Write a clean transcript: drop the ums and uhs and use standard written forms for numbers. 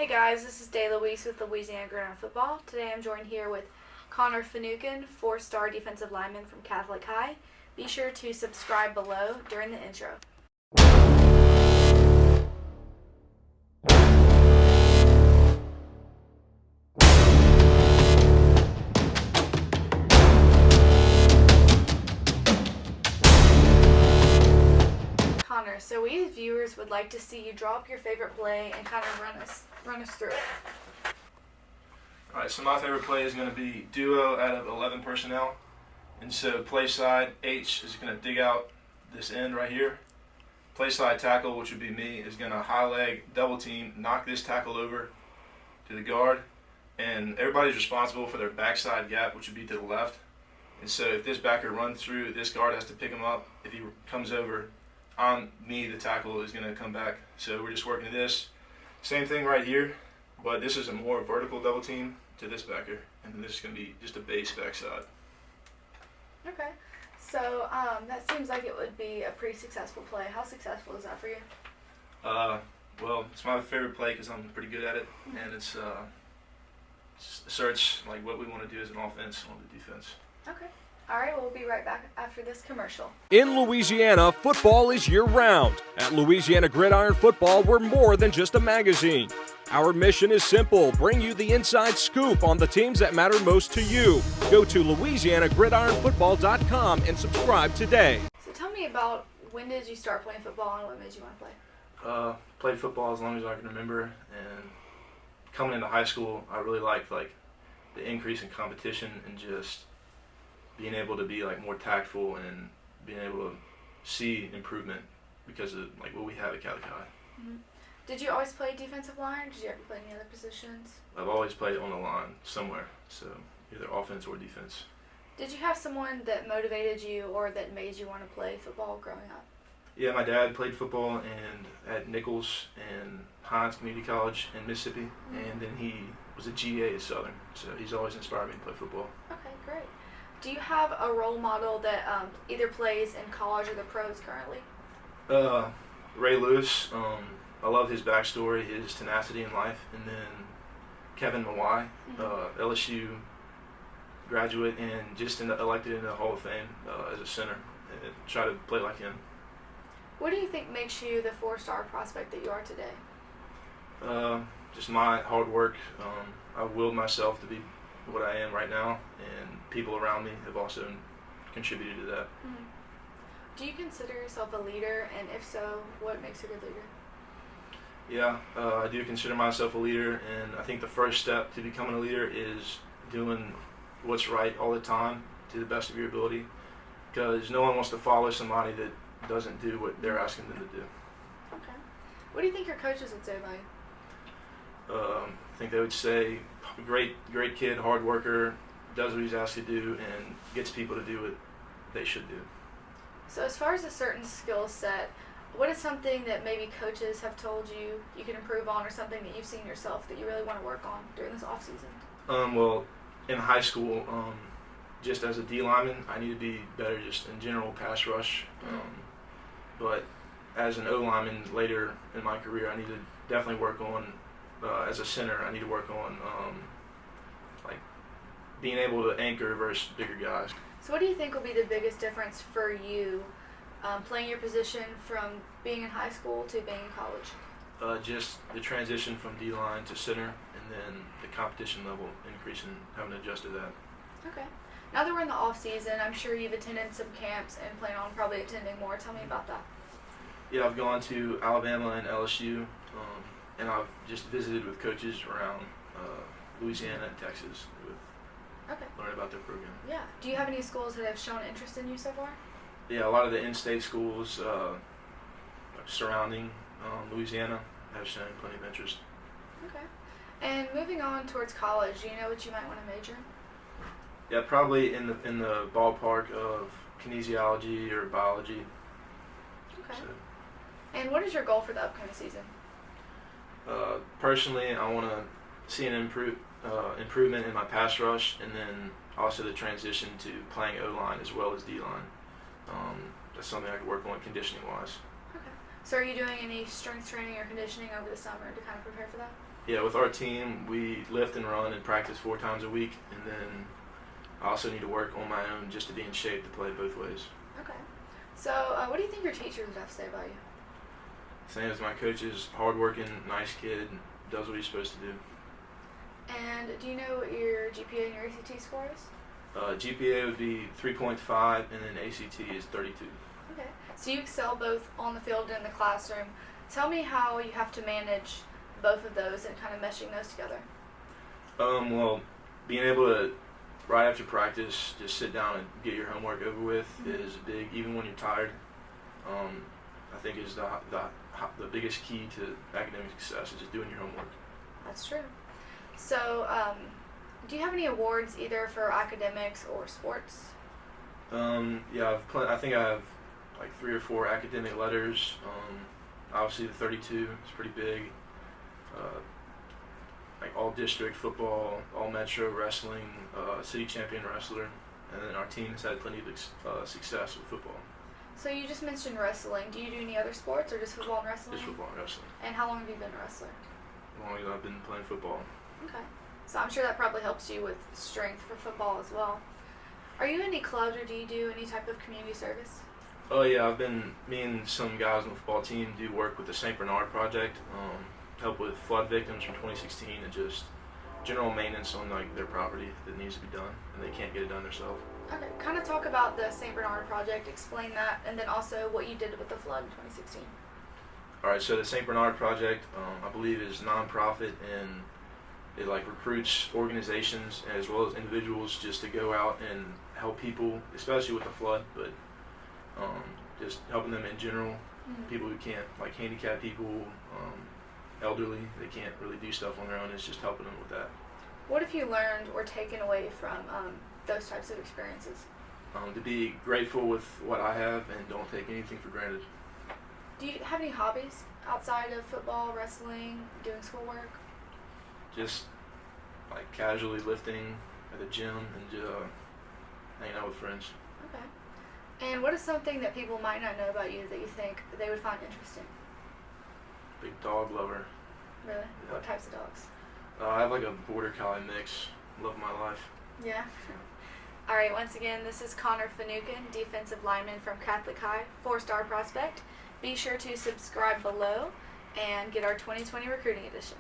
Hey guys, this is Day Louise with Louisiana Gridiron Football. Today I'm joined here with Connor Finucane, 4-star defensive lineman from Catholic High. Be sure to subscribe below during the intro. Connor, so we as viewers would like to see you draw up your favorite play and kind of run us through it. Alright, so my favorite play is going to be duo out of 11 personnel. And so play side, H is going to dig out this end right here. Play side tackle, which would be me, is going to high leg, double team, knock this tackle over to the guard. And everybody's responsible for their backside gap, which would be to the left. And so if this backer runs through, this guard has to pick him up. If he comes over on me, the tackle is going to come back. So we're just working this. Same thing right here, but this is a more vertical double team to this backer, and then this is going to be just a base backside. Okay, so that seems like it would be a pretty successful play. How successful is that for you? Well, it's my favorite play because I'm pretty good at it, and it's asserts like what we want to do as an offense on the defense. Okay. All right, we'll be right back after this commercial. In Louisiana, football is year-round. At Louisiana Gridiron Football, we're more than just a magazine. Our mission is simple: bring you the inside scoop on the teams that matter most to you. Go to LouisianaGridironFootball.com and subscribe today. So tell me about, when did you start playing football and what made you want to play? Played football as long as I can remember, and coming into high school, I really liked the increase in competition and just being able to be more tactful and being able to see improvement because of what we have at Catholic High. Mm-hmm. Did you always play defensive line, or did you ever play any other positions? I've always played on the line somewhere, so either offense or defense. Did you have someone that motivated you or that made you want to play football growing up? Yeah, my dad played football and at Nichols and Hines Community College in Mississippi, and then he was a GA at Southern, so he's always inspired me to play football. Okay, great. Do you have a role model that either plays in college or the pros currently? Ray Lewis. I love his backstory, his tenacity in life, and then Kevin Mawai, LSU graduate and just elected into the Hall of Fame as a center, and try to play like him. What do you think makes you the 4-star prospect that you are today? Just my hard work. I've willed myself to be what I am right now, and people around me have also contributed to that. Mm-hmm. Do you consider yourself a leader, and if so, what makes a good leader? Yeah, I do consider myself a leader, and I think the first step to becoming a leader is doing what's right all the time to the best of your ability, because no one wants to follow somebody that doesn't do what they're asking them to do. Okay. What do you think your coaches would say about you? I think they would say, great kid, hard worker, does what he's asked to do, and gets people to do what they should do. So as far as a certain skill set, what is something that maybe coaches have told you you can improve on, or something that you've seen yourself that you really want to work on during this off season? Well, in high school, just as a D lineman, I need to be better just in general pass rush. But as an O lineman later in my career, I need to definitely work on, as a center, I need to work on being able to anchor versus bigger guys. So what do you think will be the biggest difference for you playing your position from being in high school to being in college? Just the transition from D-line to center, and then the competition level increasing, having to adjust to that. Okay. Now that we're in the off season, I'm sure you've attended some camps and plan on probably attending more. Tell me about that. Yeah, I've gone to Alabama and LSU, and I've just visited with coaches around Louisiana and Texas with learning about their program. Yeah. Do you have any schools that have shown interest in you so far? Yeah, a lot of the in-state schools surrounding Louisiana have shown plenty of interest. Okay. And moving on towards college, do you know what you might want to major in? Yeah, probably in the ballpark of kinesiology or biology. Okay. So, and what is your goal for the upcoming season? Personally, I want to see an improvement in my pass rush, and then also the transition to playing O-line as well as D-line. That's something I could work on conditioning-wise. Okay. So are you doing any strength training or conditioning over the summer to kind of prepare for that? Yeah, with our team, we lift and run and practice 4 times a week, and then I also need to work on my own just to be in shape to play both ways. Okay. So, what do you think your teachers would have to say about you? Same as my coach is hardworking, nice kid, does what he's supposed to do. And do you know what your GPA and your ACT score is? GPA would be 3.5, and then ACT is 32. Okay. So you excel both on the field and in the classroom. Tell me how you have to manage both of those and kind of meshing those together. Well, being able to, right after practice, just sit down and get your homework over with is big, even when you're tired. I think is the biggest key to academic success is just doing your homework. That's true. So, do you have any awards either for academics or sports? Yeah, I think I have like 3 or 4 academic letters. Obviously, the 32 is pretty big. Like all district football, all metro wrestling, city champion wrestler, and then our team has had plenty of success with football. So you just mentioned wrestling. Do you do any other sports or just football and wrestling? Just football and wrestling. And how long have you been a wrestler? As long as I've been playing football. Okay. So I'm sure that probably helps you with strength for football as well. Are you in any clubs or do you do any type of community service? Oh yeah, me and some guys on the football team do work with the St. Bernard Project, help with flood victims from 2016 and just general maintenance on like their property that needs to be done and they can't get it done themselves. Okay, kind of talk about the St. Bernard Project, explain that, and then also what you did with the flood in 2016. Alright, so the St. Bernard Project, I believe is nonprofit and it like recruits organizations as well as individuals just to go out and help people, especially with the flood, but just helping them in general, people who can't, like handicapped people, elderly, they can't really do stuff on their own, it's just helping them with that. What have you learned or taken away from those types of experiences? To be grateful with what I have and don't take anything for granted. Do you have any hobbies outside of football, wrestling, doing schoolwork? Just like casually lifting at the gym and hanging out with friends. Okay. And what is something that people might not know about you that you think they would find interesting? Big dog lover. Really? Yeah. What types of dogs? I have like a border collie mix. Love my life. Yeah. All right, once again, this is Connor Finucane, defensive lineman from Catholic High, 4-star prospect. Be sure to subscribe below and get our 2020 recruiting edition.